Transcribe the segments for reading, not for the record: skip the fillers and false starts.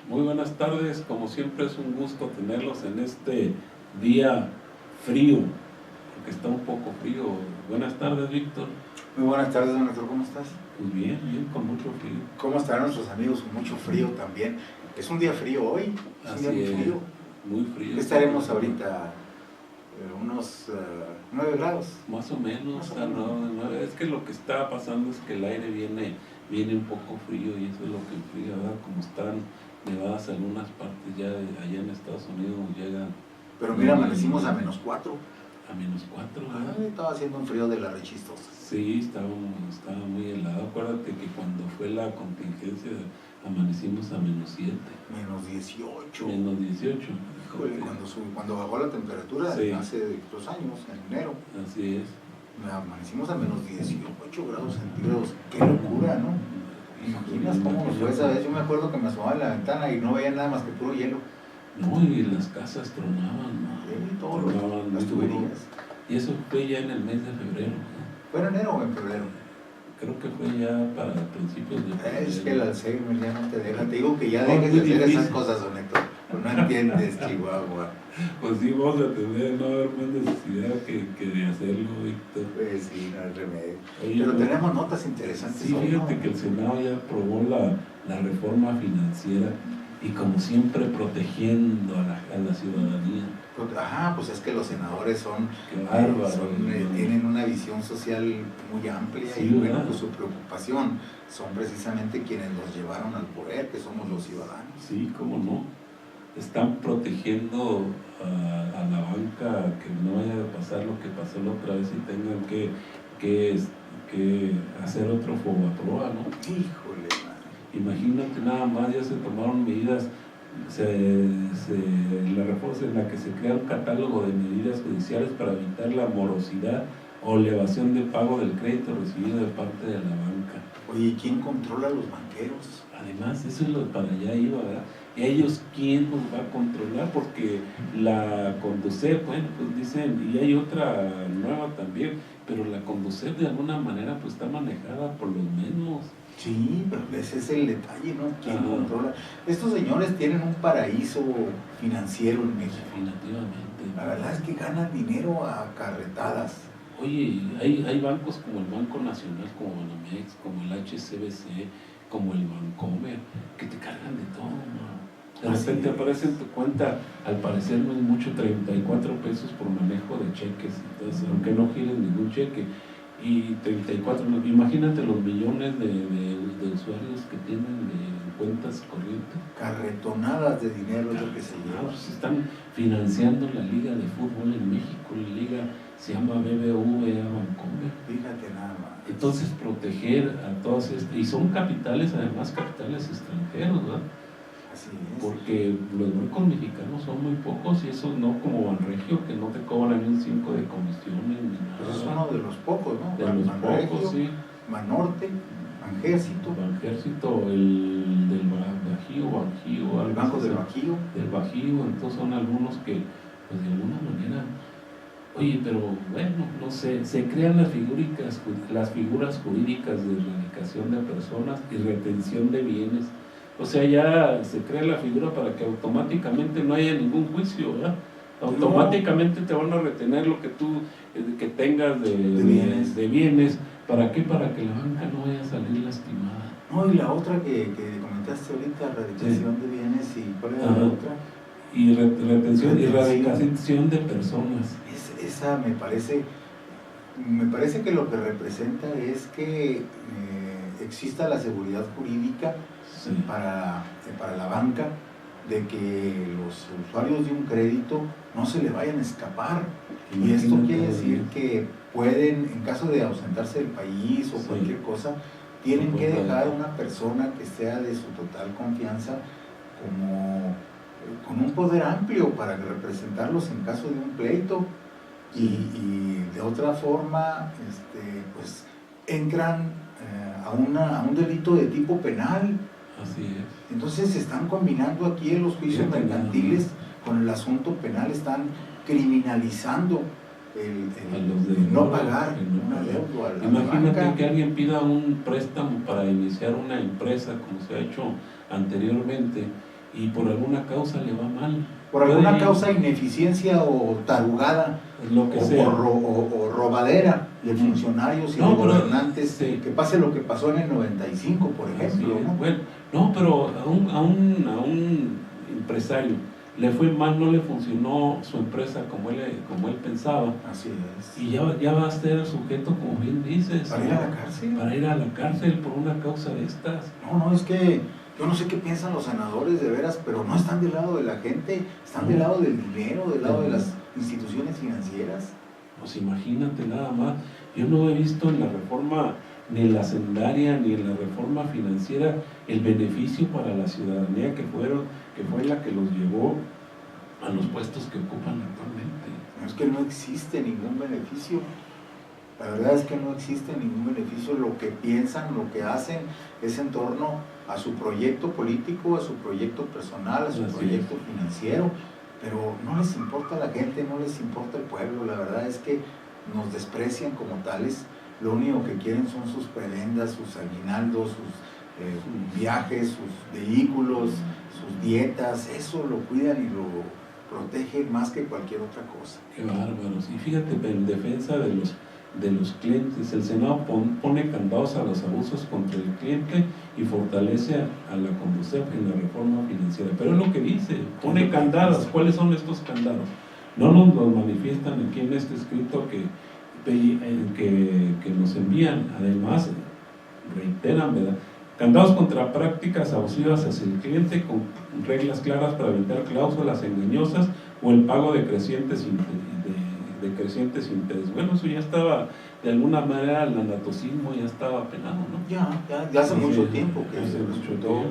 Muy buenas tardes, como siempre es un gusto tenerlos en este día frío, porque está un poco frío. Buenas tardes, Víctor. Muy buenas tardes, don Héctor, ¿cómo estás? Pues bien, con mucho frío. ¿Cómo están nuestros amigos? Con mucho frío también. Es un día frío hoy, es un día muy frío. Muy frío. Estaremos ahorita unos 9 grados. Más o menos, es que lo que está pasando es que el aire viene un poco frío y eso es lo que enfría, ¿verdad? Como están nevadas algunas partes ya allá en Estados Unidos llegan. Pero mira, amanecimos a -4. A -4, ¿verdad? Estaba haciendo un frío de la rechistosa. Sí, estaba muy helado. Acuérdate que cuando fue la contingencia amanecimos a -7. -18. -18. Híjole, cuando bajó la temperatura, sí, hace 2 años, en enero. Así es. Amanecimos a -18 grados centígrados. Qué locura, ¿no? ¿Imaginas cómo nos fue esa vez? Yo me acuerdo que me asomaba en la ventana y no veía nada más que puro hielo. No, y las casas tronaban, ¿no? Sí, tronaban las tuberías. Y eso fue ya en el mes de febrero, ¿no? ¿Fue en enero o en febrero? Creo que fue ya para principios de febrero. Es que el Alzheimer ya no te deja. Te digo que ya dejes de hacer esas cosas, don Héctor. No entiendes, Chihuahua. Pues sí, vamos a tener, no haber más necesidad que de hacerlo, Víctor. Pues sí, no hay remedio. Oye, pero tenemos notas interesantes. Sí, fíjate que el Senado ya aprobó la reforma financiera y como siempre protegiendo a la ciudadanía. Pues es que los senadores tienen una visión social muy amplia. Sí, y bueno, ¿verdad? pues su preocupación son precisamente quienes los llevaron al poder, que somos los ciudadanos. Sí, cómo no. Están protegiendo a la banca, que no vaya a pasar lo que pasó la otra vez y tengan que hacer otro Fobaproa, ¿no? Híjole, man. Imagínate, nada más ya se tomaron medidas, la reforma en la que se crea un catálogo de medidas judiciales para evitar la morosidad o elevación de pago del crédito recibido de parte de la banca. Oye, ¿quién controla a los banqueros? Además, eso es lo para allá iba, ¿verdad? ¿Ellos quién nos va a controlar? Porque la Conducef, bueno, pues dicen, y hay otra nueva también, pero la Conducef de alguna manera pues está manejada por los mismos. Sí, pero ese es el detalle, ¿no? ¿Quién controla? Estos señores tienen un paraíso financiero en México. Definitivamente. La verdad es que ganan dinero a carretadas. Oye, hay bancos como el Banco Nacional, como Banamex, como el HSBC, como el Bancomer, que te cargan de todo, ¿no? De repente aparece en tu cuenta, al parecer no es mucho, 34 pesos por manejo de cheques, entonces, aunque no giren ningún cheque. Y 34, imagínate los millones de usuarios que tienen de cuentas corrientes. Carretonadas de dinero es lo que se lleva. Se están financiando la liga de fútbol en México, la liga se llama BBVA Bancomer. Fíjate nada más. Entonces proteger a todos y son capitales, además capitales extranjeros, ¿verdad? Así es. Porque los bancos mexicanos son muy pocos y esos no como Banregio, que no te cobran ni un 5 de comisiones ni nada. Pues es uno de los pocos, ¿no? De los pocos, sí. Banorte, Banjército. Banjército, el del Bajío. El Banco del Bajío. Del Bajío, entonces son algunos que, pues de alguna manera... Oye, pero bueno, no sé, se crean las figuras jurídicas de erradicación de personas y retención de bienes. O sea, ya se crea la figura para que automáticamente no haya ningún juicio, ¿verdad? Automáticamente te van a retener lo que tú que tengas de bienes. ¿Para qué? Para que la banca no vaya a salir lastimada. No, y la otra que comentaste ahorita, erradicación de bienes, ¿y cuál era la otra? Y retención y erradicación de personas. Esa me parece que lo que representa es que exista la seguridad jurídica para la banca, de que los usuarios de un crédito no se le vayan a escapar. Y esto quiere decir que pueden, en caso de ausentarse del país o cualquier cosa, tienen que dejar una persona que sea de su total confianza con un poder amplio para representarlos en caso de un pleito. Y de otra forma, pues entran a un delito de tipo penal. Así es. Entonces se están combinando aquí en los juicios mercantiles con el asunto penal, están criminalizando el no pagar una deuda a la Imagínate banca. que alguien pida un préstamo para iniciar una empresa, como se ha hecho anteriormente, y por alguna causa le va mal. Por alguna causa, ineficiencia o tarugada, lo que sea. O robadera de funcionarios y de gobernantes, sí. Que pase lo que pasó en el 95, por ejemplo. ¿No? Bueno, no, pero a un empresario le fue mal, no le funcionó su empresa como él pensaba. Así es. Y ya va a ser sujeto, como bien dices, para ir a la cárcel. Para ir a la cárcel por una causa de estas. No, es que yo no sé qué piensan los senadores de veras, pero no están del lado de la gente, están del lado del dinero, del lado de las instituciones financieras. Pues imagínate nada más, yo no he visto en la reforma, ni en la hacendaria, ni en la reforma financiera, el beneficio para la ciudadanía que fue la que los llevó a los puestos que ocupan actualmente. No, es que no existe ningún beneficio. La verdad es que no existe ningún beneficio. Lo que piensan, lo que hacen es en torno a su proyecto político, a su proyecto personal, a su proyecto financiero, pero no les importa a la gente, no les importa el pueblo. La verdad es que nos desprecian como tales. Lo único que quieren son sus prebendas, sus aguinaldos, sus viajes, sus vehículos, sus dietas. Eso lo cuidan y lo protegen más que cualquier otra cosa. Qué bárbaros. Y fíjate, en defensa de los clientes, el Senado pone candados a los abusos contra el cliente y fortalece a la Conducef en la reforma financiera. Pero es lo que dice, pone candados. ¿Cuáles son estos candados? No nos los manifiestan aquí en este escrito que nos envían. Además, reiteran, ¿verdad? Candados contra prácticas abusivas hacia el cliente, con reglas claras para evitar cláusulas engañosas o el pago de crecientes intereses. Bueno, eso ya estaba, de alguna manera, el anatocismo ya estaba penado, ¿no? Ya hace mucho tiempo que hace mucho tiempo.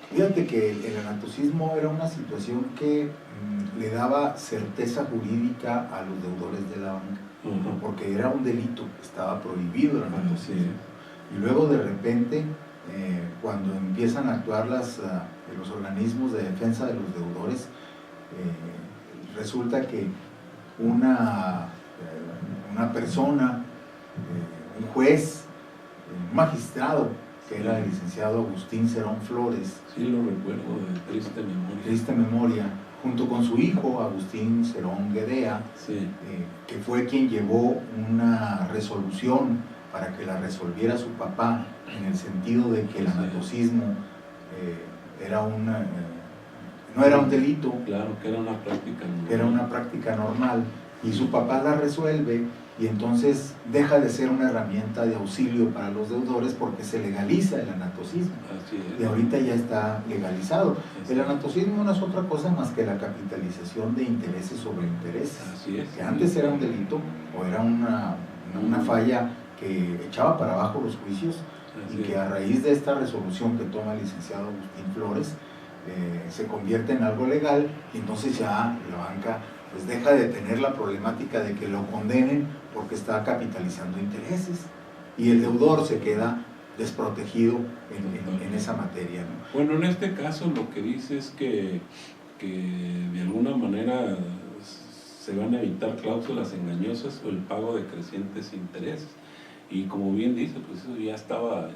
Fíjate que el anatocismo era una situación que le daba certeza jurídica a los deudores de la banca, porque era un delito, estaba prohibido el anatocismo. Y luego de repente, cuando empiezan a actuar los organismos de defensa de los deudores, resulta que una persona, un juez, un magistrado, que era el licenciado Agustín Cerón Flores. Sí, lo recuerdo, de triste memoria. Junto con su hijo, Agustín Cerón Guedea, sí. Que fue quien llevó una resolución para que la resolviera su papá, en el sentido de que el anatocismo no era un delito. Claro, que era una práctica normal. Que era una práctica normal, y su papá la resuelve, y entonces deja de ser una herramienta de auxilio para los deudores porque se legaliza el anatocismo. Así es. Y ahorita ya está legalizado. El anatocismo no es otra cosa más que la capitalización de intereses sobre intereses. Así es. Que antes era un delito o era una falla que echaba para abajo los juicios. Así y que a raíz de esta resolución que toma el licenciado Agustín Flores, se convierte en algo legal, y entonces ya la banca pues deja de tener la problemática de que lo condenen porque está capitalizando intereses, y el deudor se queda desprotegido en esa materia, ¿no? Bueno, en este caso lo que dice es que de alguna manera se van a evitar cláusulas engañosas o el pago de crecientes intereses, y como bien dice, pues eso ya estaba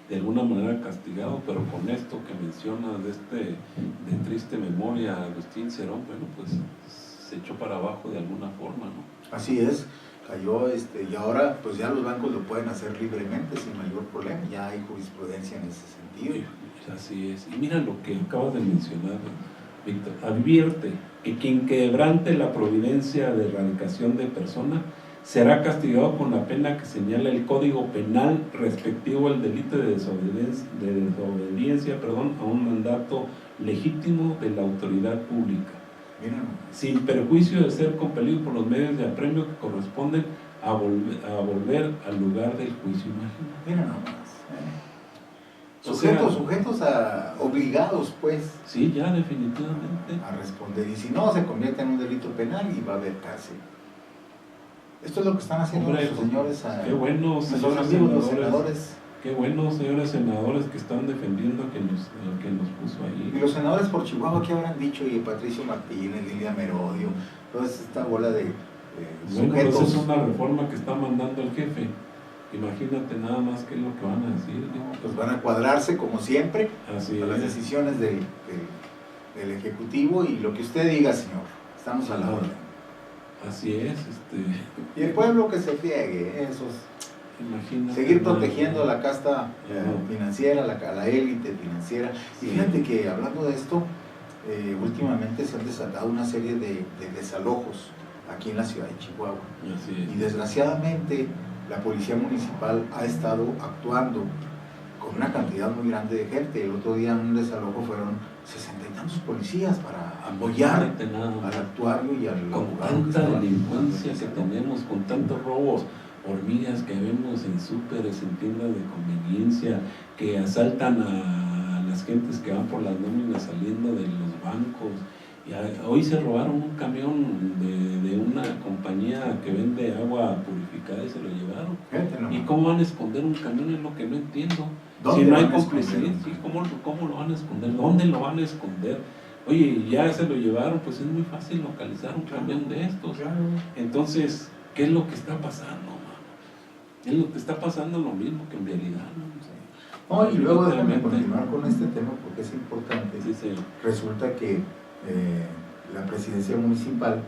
de alguna manera castigado, pero con esto que mencionas de triste memoria, Agustín Cerón, bueno, pues se echó para abajo de alguna forma, ¿no? Así es, cayó, y ahora pues ya los bancos lo pueden hacer libremente, sin mayor problema, ya hay jurisprudencia en ese sentido. Así es, y mira lo que acabas de mencionar, Víctor, advierte que quien quebrante la providencia de erradicación de persona será castigado con la pena que señala el Código Penal respectivo al delito de desobediencia a un mandato legítimo de la autoridad pública, sin perjuicio de ser compelido por los medios de apremio que corresponden a volver al lugar del juicio. Mira nomás. Sujetos obligados, pues. Sí, ya definitivamente. A responder. Y si no, se convierte en un delito penal y va a haber cárcel. Esto es lo que están haciendo los señores. Qué bueno, señores amigos, los senadores. Qué bueno, señores senadores, que están defendiendo que nos puso ahí. Y los senadores por Chihuahua, ¿qué habrán dicho? Y Patricio Martínez, Lilia Merodio, toda esta bola de sujetos. Pues es una reforma que está mandando el jefe. imagínate nada más qué es lo que van a decir. Pues van a cuadrarse como siempre a las decisiones del Ejecutivo y lo que usted diga, señor, estamos a la orden. Así es. Y el pueblo que se friegue, seguir protegiendo la casta financiera, la élite financiera. Y fíjate que hablando de esto, últimamente se han desatado una serie de desalojos aquí en la ciudad de Chihuahua. Y desgraciadamente la policía municipal ha estado actuando con una cantidad muy grande de gente. El otro día en un desalojo fueron 60 y tantos policías para apoyar al actuario y al abogado. Con tanta delincuencia que tenemos, con tantos robos, hormigas que vemos en súperes, en tiendas de conveniencia, que asaltan a las gentes que van por las nóminas saliendo de los bancos. Y hoy se robaron un camión de una compañía que vende agua purificada y se lo llevaron. ¿Y cómo van a esconder un camión? Es lo que no entiendo. Si no hay complicidad, ¿cómo lo van a esconder? ¿Dónde lo van a esconder? Oye, ya se lo llevaron, pues es muy fácil localizar un camión de estos. Entonces, ¿qué es lo que está pasando, mano? Es lo que está pasando lo mismo que en realidad, ¿no? Y luego déjame continuar con este tema porque es importante. Resulta que la presidencia municipal,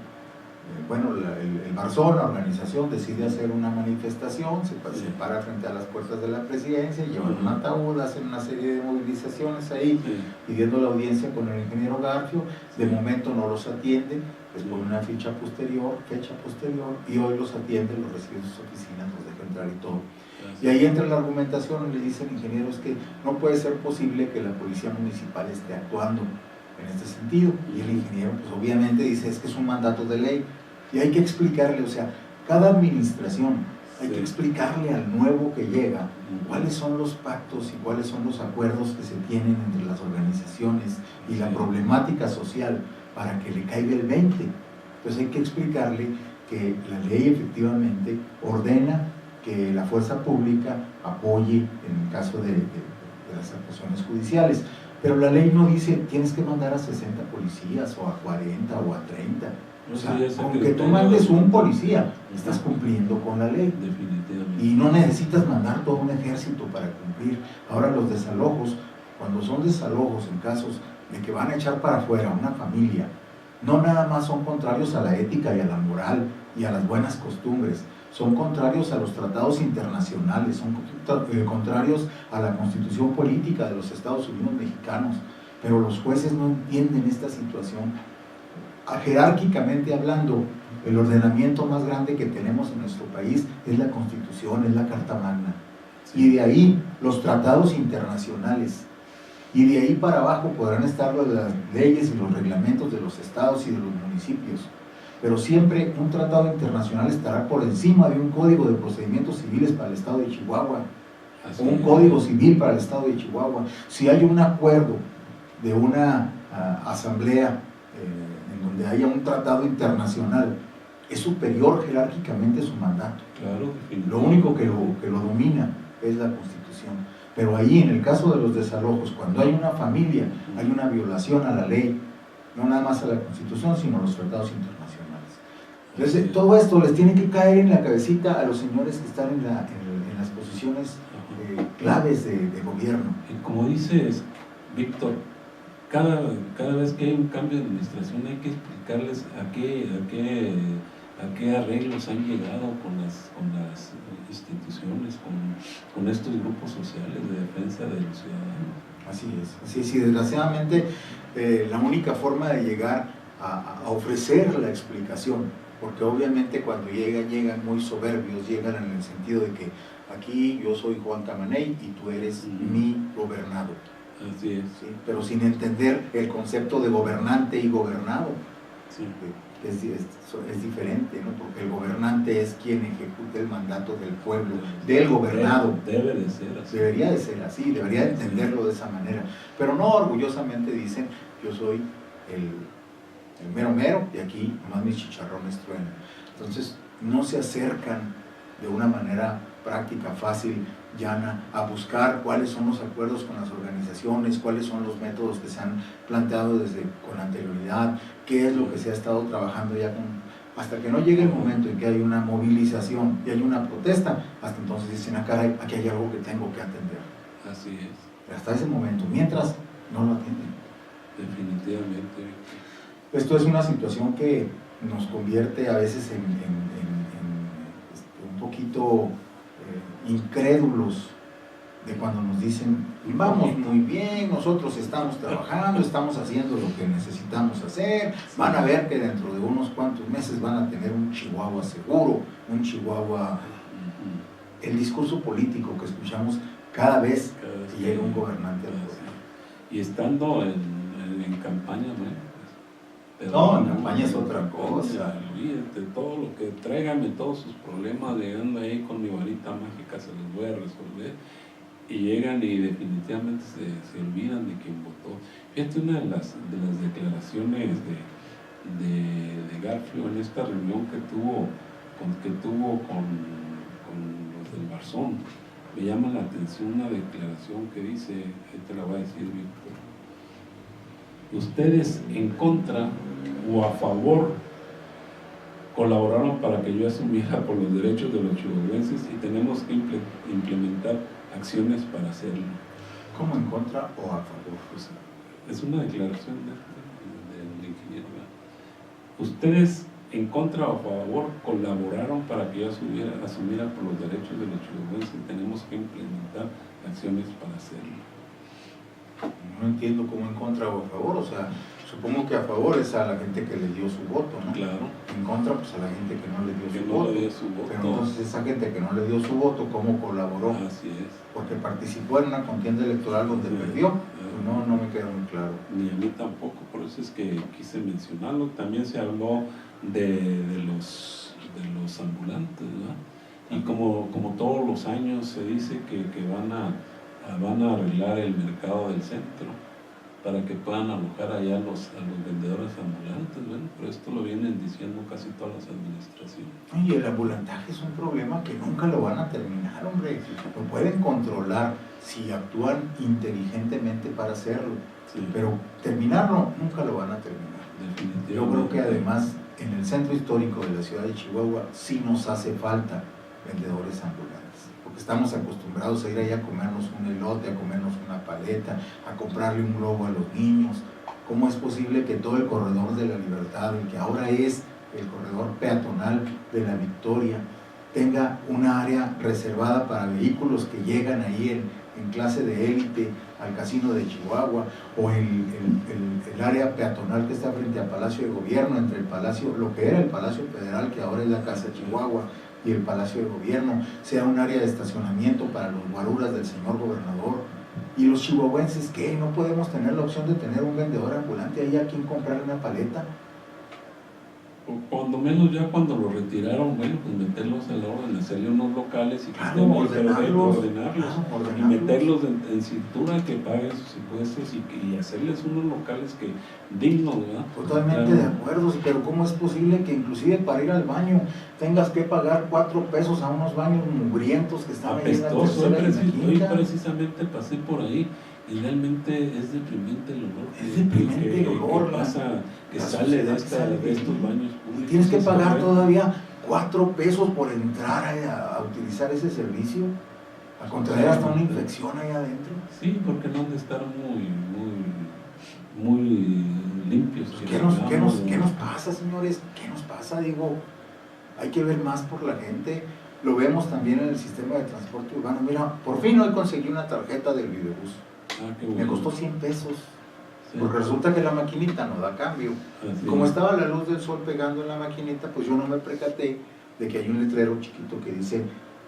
el Barzón, la organización, decide hacer una manifestación, se para frente a las puertas de la presidencia, llevan un ataúd, hacen una serie de movilizaciones ahí, pidiendo la audiencia con el ingeniero Garfio. De momento no los atienden, les ponen una fecha posterior, y hoy los atienden, los reciben en sus oficinas, los dejan entrar y todo. Y ahí entra la argumentación y le dice el ingeniero, es que no puede ser posible que la policía municipal esté actuando en este sentido. Y el ingeniero, pues obviamente dice, es que es un mandato de ley. Y hay que explicarle, o sea, cada administración, hay que explicarle al nuevo que llega cuáles son los pactos y cuáles son los acuerdos que se tienen entre las organizaciones y la problemática social para que le caiga el 20. Entonces hay que explicarle que la ley efectivamente ordena que la fuerza pública apoye en el caso de las actuaciones judiciales. Pero la ley no dice, tienes que mandar a 60 policías, o a 40, o a 30. O sea, con que tú mandes un policía, estás cumpliendo con la ley. Definitivamente. Y no necesitas mandar todo un ejército para cumplir. Ahora los desalojos, cuando son desalojos en casos de que van a echar para afuera una familia, no nada más son contrarios a la ética y a la moral y a las buenas costumbres, son contrarios a los tratados internacionales, son contrarios a la constitución política de los Estados Unidos mexicanos, pero los jueces no entienden esta situación. Jerárquicamente hablando, el ordenamiento más grande que tenemos en nuestro país es la Constitución, es la Carta Magna, y de ahí los tratados internacionales, y de ahí para abajo podrán estar las leyes y los reglamentos de los estados y de los municipios. Pero siempre un tratado internacional estará por encima de un código de procedimientos civiles para el estado de Chihuahua, o un código civil para el estado de Chihuahua. Si hay un acuerdo de una asamblea en donde haya un tratado internacional, es superior jerárquicamente su mandato. Claro, lo único que lo domina es la Constitución. Pero ahí, en el caso de los desalojos, cuando hay una familia, hay una violación a la ley, no nada más a la Constitución, sino a los tratados internacionales. Entonces, todo esto les tiene que caer en la cabecita a los señores que están en las posiciones claves de gobierno. Y como dices, Víctor, cada vez que hay un cambio de administración hay que explicarles a qué arreglos han llegado con las instituciones, con estos grupos sociales de defensa de los ciudadanos. Así es, desgraciadamente la única forma de llegar a ofrecer la explicación, porque obviamente cuando llegan muy soberbios, llegan en el sentido de que aquí yo soy Juan Camaney y tú eres mi gobernado. Así es. ¿Sí? Pero sin entender el concepto de gobernante y gobernado. Sí. Es diferente, ¿no? Porque el gobernante es quien ejecuta el mandato del pueblo, del gobernado. Debe de ser así. Debería de ser así, debería de entenderlo de esa manera. Pero no orgullosamente dicen, yo soy el mero mero, y aquí nomás mis chicharrones truenan. Entonces no se acercan de una manera práctica, fácil, llana, a buscar cuáles son los acuerdos con las organizaciones, cuáles son los métodos que se han planteado con anterioridad, qué es lo que se ha estado trabajando ya Hasta que no llegue el momento en que hay una movilización y hay una protesta, hasta entonces dicen, caray, aquí hay algo que tengo que atender. Así es. Hasta ese momento, mientras no lo atienden. Definitivamente. Esto es una situación que nos convierte a veces en un poquito incrédulos de cuando nos dicen, vamos muy bien, nosotros estamos trabajando, estamos haciendo lo que necesitamos hacer, van a ver que dentro de unos cuantos meses van a tener un Chihuahua seguro, un Chihuahua... El discurso político que escuchamos cada vez que llega un gobernante al poder. Y estando en campaña, no, en campaña es otra cosa. Olvídate, todo lo que tráigame, todos sus problemas, llegando ahí con mi varita mágica se los voy a resolver. Y llegan y definitivamente se olvidan de quién votó. Fíjate, una de las declaraciones de Garfio en esta reunión que tuvo con los del Barzón, me llama la atención una declaración que dice, ahí te la voy a decir, Víctor: ustedes en contra o a favor colaboraron para que yo asumiera por los derechos de los chihuahuenses y tenemos que implementar acciones para hacerlo. ¿Cómo en contra o a favor? Pues, es una declaración del ingeniero. Ustedes en contra o a favor colaboraron para que yo asumiera por los derechos de los chihuahuenses y tenemos que implementar acciones para hacerlo. No entiendo cómo en contra o a favor, o sea, supongo que a favor es a la gente que le dio su voto, ¿no? Claro. En contra, pues a la gente que no le dio su voto. Pero entonces esa gente que no le dio su voto, ¿cómo colaboró? Así es. Porque participó en una contienda electoral donde perdió. Pues no me queda muy claro. Ni a mí tampoco, por eso es que quise mencionarlo. También se habló de los ambulantes, ¿verdad? Y como todos los años se dice que van a arreglar el mercado del centro para que puedan alojar allá a los vendedores ambulantes, ¿verdad? Pero esto lo vienen diciendo casi todas las administraciones. Y el ambulantaje es un problema que nunca lo van a terminar, hombre. Lo pueden controlar si actúan inteligentemente para hacerlo, sí. Pero terminarlo nunca lo van a terminar. Yo creo que además en el centro histórico de la ciudad de Chihuahua sí nos hace falta vendedores ambulantes, porque estamos acostumbrados a ir allá a comernos un elote, a comernos una paleta, a comprarle un globo a los niños. ¿Cómo es posible que todo el corredor de la Libertad, el que ahora es el corredor peatonal de la Victoria, tenga una área reservada para vehículos que llegan ahí en clase de élite al casino de Chihuahua, o el área peatonal que está frente al Palacio de Gobierno, entre el Palacio, lo que era el Palacio Federal, que ahora es la Casa Chihuahua, y el Palacio de Gobierno, sea un área de estacionamiento para los guaruras del señor gobernador? Y los chihuahuenses, ¿qué? ¿No podemos tener la opción de tener un vendedor ambulante ahí a quien comprarle una paleta? Cuando menos ya cuando lo retiraron, bueno, pues meterlos a la orden, hacerle unos locales y que estén ordenarlos, y meterlos en cintura, que paguen sus impuestos y hacerles unos locales que dignos, ¿verdad? Totalmente de acuerdo, pero ¿cómo es posible que inclusive para ir al baño tengas que pagar 4 pesos a unos baños mugrientos que están ahí en la tercera y la quinta? Hoy precisamente pasé por ahí. Y realmente es deprimente el olor. Es deprimente el olor. Que sale de estos baños públicos. Y tienes que pagar todavía 4 pesos por entrar a utilizar ese servicio, a contraer hasta una infección ahí adentro. Sí, porque no han de estar muy limpios. Pues, ¿Qué nos pasa, señores? ¿Qué nos pasa? Digo, hay que ver más por la gente. Lo vemos también en el sistema de transporte urbano. Mira, por fin hoy conseguí una tarjeta del Videobús. Bueno. Me costó 100 pesos, sí. Porque resulta que la maquinita no da cambio. Así como estaba la luz del sol pegando en la maquinita, pues yo no me percaté de que hay un letrero chiquito que dice: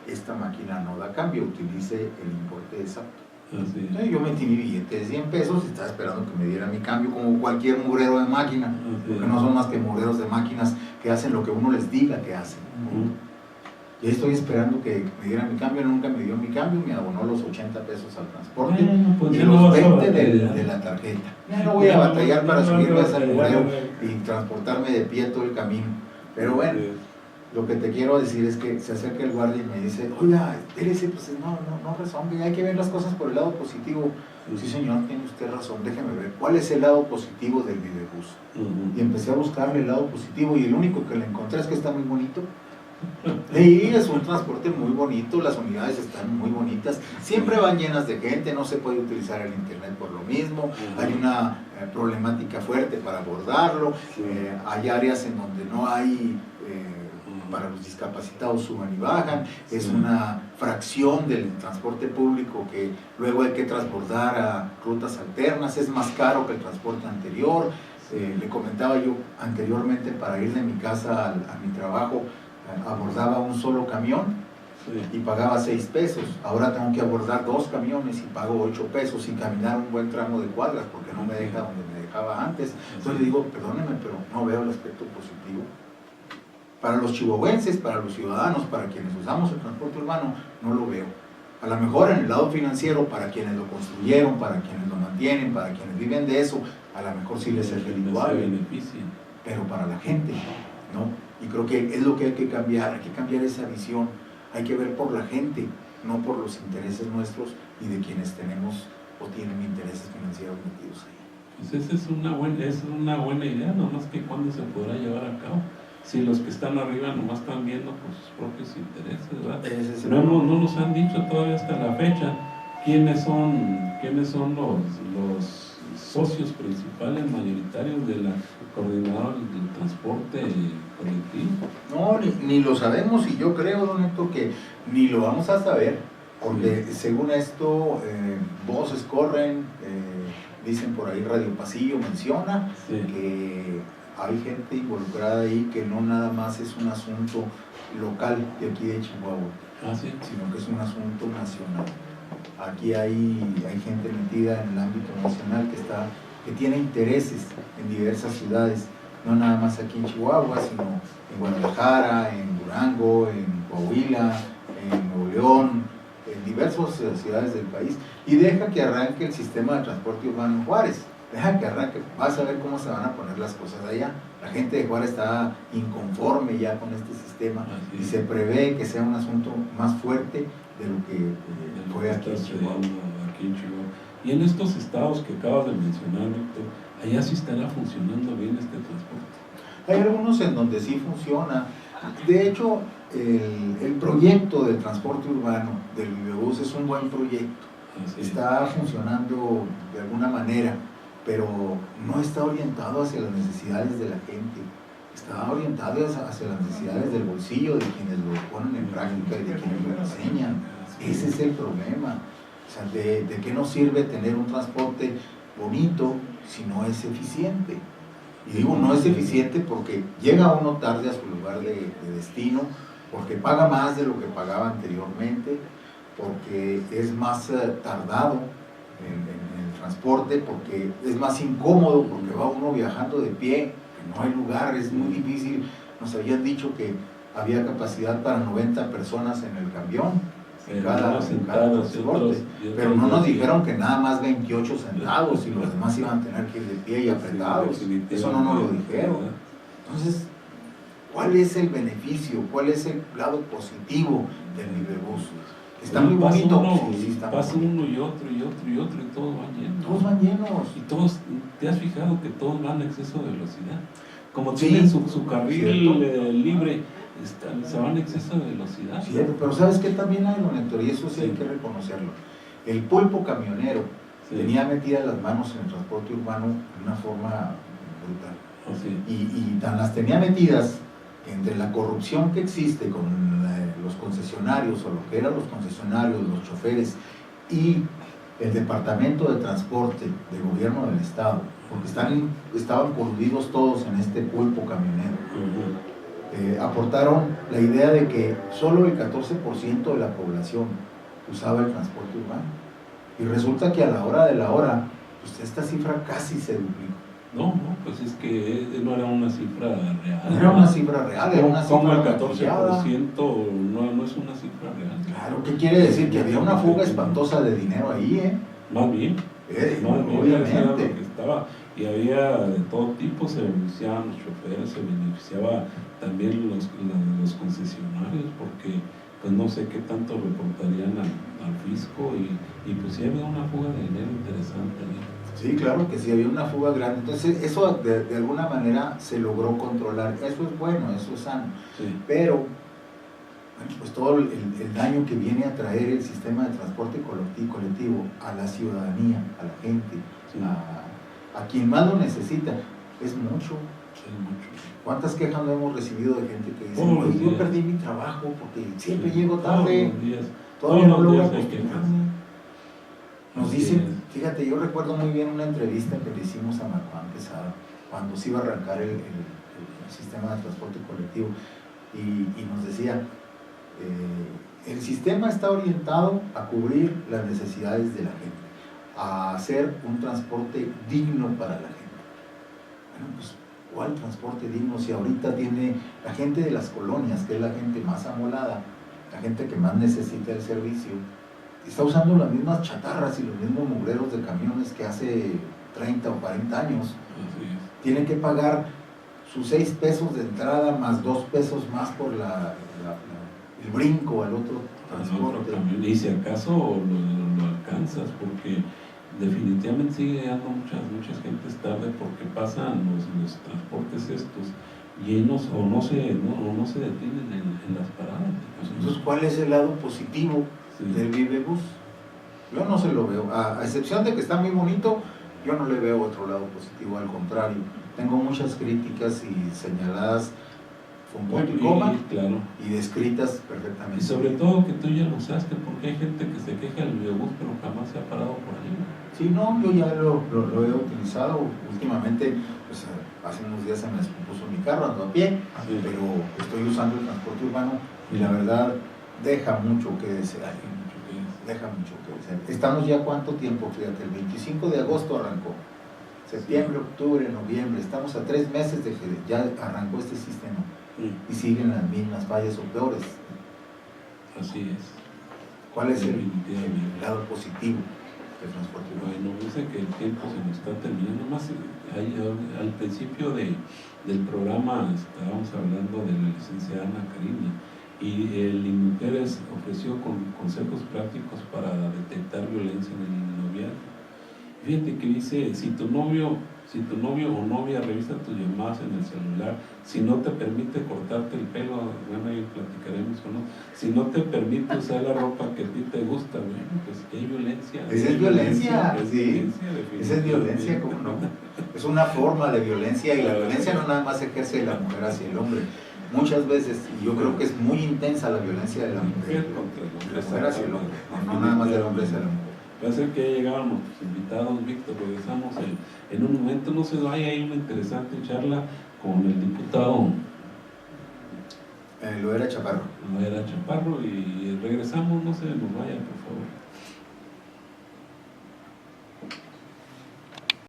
esta máquina no da cambio, utilice el importe exacto. Entonces yo metí mi billete de 100 pesos y estaba esperando que me diera mi cambio, como cualquier mugrero de máquina, porque no son más que mugreros de máquinas que hacen lo que uno les diga que hacen. Y ahí estoy esperando que me diera mi cambio, nunca me dio mi cambio, me abonó los 80 pesos al transporte pues y los 20 de la tarjeta. Ya no voy a batallar para subirme a ese mugrero y transportarme de pie todo el camino. Pero bueno, lo que te quiero decir es que se acerca el guardia y me dice: oiga, espérese, pues no rezongue, hay que ver las cosas por el lado positivo. Sí, señor, tiene usted razón, déjeme ver, ¿cuál es el lado positivo del Vivebus? Y empecé a buscarle el lado positivo y el único que le encontré es que está muy bonito. Sí, es un transporte muy bonito, las unidades están muy bonitas, siempre van llenas de gente, no se puede utilizar el internet por lo mismo, hay una problemática fuerte para abordarlo, hay áreas en donde no hay, para los discapacitados suban y bajan, es una fracción del transporte público que luego hay que transbordar a rutas alternas, es más caro que el transporte anterior. Le comentaba yo anteriormente, para ir de mi casa a mi trabajo, abordaba un solo camión y pagaba 6 pesos. Ahora tengo que abordar 2 camiones y pago 8 pesos y caminar un buen tramo de cuadras porque no me deja donde me dejaba antes. Entonces le digo, perdóneme, pero no veo el aspecto positivo. Para los chihuahuenses, para los ciudadanos, para quienes usamos el transporte urbano, no lo veo. A lo mejor en el lado financiero, para quienes lo construyeron, para quienes lo mantienen, para quienes viven de eso, a lo mejor sí les es redituable, pero para la gente, ¿no? Y creo que es lo que hay que cambiar esa visión, hay que ver por la gente, no por los intereses nuestros y de quienes tenemos o tienen intereses financieros metidos ahí. Pues esa es una buena idea, nomás que cuándo se podrá llevar a cabo. Si los que están arriba nomás están viendo por sus propios intereses, ¿verdad? No nos han dicho todavía hasta la fecha quiénes son los socios principales, mayoritarios de la coordinadora del transporte colectivo. No, ni lo sabemos, y yo creo, don Héctor, que ni lo vamos a saber, porque según esto, voces corren, dicen por ahí, Radio Pasillo menciona que hay gente involucrada ahí, que no nada más es un asunto local de aquí de Chihuahua, sino que es un asunto nacional. Aquí hay gente metida en el ámbito nacional que tiene intereses en diversas ciudades, no nada más aquí en Chihuahua, sino en Guadalajara, en Durango, en Coahuila, en Nuevo León, en diversas ciudades del país, y deja que arranque el sistema de transporte urbano en Juárez. Deja que arranque, vas a ver cómo se van a poner las cosas allá. La gente de Juárez está inconforme ya con este sistema y se prevé que sea un asunto más fuerte de lo que fue aquí en Chihuahua. Y en estos estados que acabas de mencionar, Víctor, allá sí estará funcionando bien este transporte. Hay algunos en donde sí funciona. De hecho, el proyecto de transporte urbano del Vivebus es un buen proyecto. Está funcionando de alguna manera, pero no está orientado hacia las necesidades de la gente, está orientado hacia las necesidades del bolsillo de quienes lo ponen en práctica y de quienes lo enseñan. Ese es el problema. O sea, ¿de qué nos sirve tener un transporte bonito si no es eficiente? Y digo, no es eficiente porque llega uno tarde a su lugar de destino, porque paga más de lo que pagaba anteriormente, porque es más tardado en el transporte, porque es más incómodo, porque va uno viajando de pie, que no hay lugar, es muy difícil. Nos habían dicho que había capacidad para 90 personas en el camión, en cada transporte, pero no nos dijeron que nada más 28 sentados y los demás iban a tener que ir de pie y apretados. Eso no nos lo dijeron. Entonces, ¿cuál es el beneficio? ¿Cuál es el lado positivo del Vivebus? Está muy bonito. Pasa uno y otro y todos van llenos. Todos van llenos. Y todos, ¿te has fijado que todos van a exceso de velocidad? Como tienen su carril libre, se van a exceso de velocidad. Cierto, pero ¿sabes qué también hay, don Héctor? Y eso sí hay que reconocerlo. El pulpo camionero tenía metidas las manos en el transporte urbano de una forma brutal. Y tan las tenía metidas que entre la corrupción que existe con los concesionarios, o lo que eran los concesionarios, los choferes, y el Departamento de Transporte del Gobierno del Estado, porque estaban coludidos todos en este pulpo camionero. Aportaron la idea de que solo el 14% de la población usaba el transporte urbano, y resulta que a la hora de la hora, pues esta cifra casi se duplicó. No, pues es que no era una cifra real. No era una cifra real, era una cifra como el 14% no es una cifra real. Claro, ¿qué quiere decir? Que había una fuga espantosa de dinero ahí, Más bien. Obviamente. Y había de todo tipo, se beneficiaban los choferes, se beneficiaba también los concesionarios, porque pues no sé qué tanto reportarían al fisco y pues sí había una fuga de dinero interesante, ¿no? Sí, claro que sí, había una fuga grande. Entonces, eso de alguna manera se logró controlar. Eso es bueno, eso es sano. Sí. Pero, bueno, pues todo el daño que viene a traer el sistema de transporte colectivo a la ciudadanía, a la gente, Sí. a quien más lo necesita, es mucho. Es mucho. ¿Cuántas quejas no hemos recibido de gente que dice, Todos los oye, yo días. perdí mi trabajo porque siempre Sí, llego tarde, todos los días. todavía no Todos los logro días hay acostumbrarme? Nos Así dicen, es. fíjate, yo recuerdo muy bien una entrevista que le hicimos a Marco Quesada cuando se iba a arrancar el sistema de transporte colectivo y nos decía, el sistema está orientado a cubrir las necesidades de la gente, a hacer un transporte digno para la gente. Bueno, pues, ¿cuál transporte digno? Si ahorita tiene la gente de las colonias, que es la gente más amolada, la gente que más necesita el servicio, está usando las mismas chatarras y los mismos mugreros de camiones que hace 30 o 40 años. Así es. Tienen que pagar sus 6 pesos de entrada más 2 pesos más por el brinco al otro transporte. Y si acaso lo alcanzas, porque definitivamente sigue llegando muchas gentes tarde porque pasan los transportes estos llenos o no se detienen en las paradas. Entonces, ¿cuál es el lado positivo del Vivebus? Yo no se lo veo, a excepción de que está muy bonito, yo no le veo otro lado positivo, al contrario, tengo muchas críticas y señaladas con punto y coma, claro, y descritas perfectamente. Y sobre todo que tú ya lo usaste, porque hay gente que se queja del Vivebus pero jamás se ha parado por allí. Sí, no, yo ya lo he utilizado últimamente, pues hace unos días se me descompuso mi carro, ando a pie, sí, pero estoy usando el transporte urbano y la verdad deja mucho que desear. Deja mucho que desear. Estamos ya cuánto tiempo, fíjate, el 25 de agosto arrancó, septiembre, octubre, noviembre, estamos a 3 meses de que ya arrancó este sistema, sí, y siguen las mismas fallas o peores. Así es. ¿Cuál es el lado positivo del transporte? Bueno, dice que el tiempo se nos está terminando. Más al principio del programa estábamos hablando de la licenciada Ana Karina, y el INMUJERES ofreció consejos prácticos para detectar violencia en el noviazgo. Fíjate que dice, si tu novio o novia revisa tus llamadas en el celular, si no te permite cortarte el pelo, bueno, ahí platicaremos o no, si no te permite usar la ropa que a ti te gusta, bueno, pues hay violencia. Esa es violencia, es sí. Violencia, esa es violencia, ¿cómo no? Es una forma de violencia, y la violencia no nada más se ejerce de la mujer hacia el hombre. Muchas veces, y yo creo que es muy intensa la violencia de la mujer hacia el hombre, no nada más del hombre hacia la mujer. Va a ser que ya llegaban nuestros invitados, Víctor, regresamos en un momento, no se vaya, hay una interesante charla con el diputado Loera Chaparro. Loera Chaparro, y regresamos, no se nos vaya, por favor.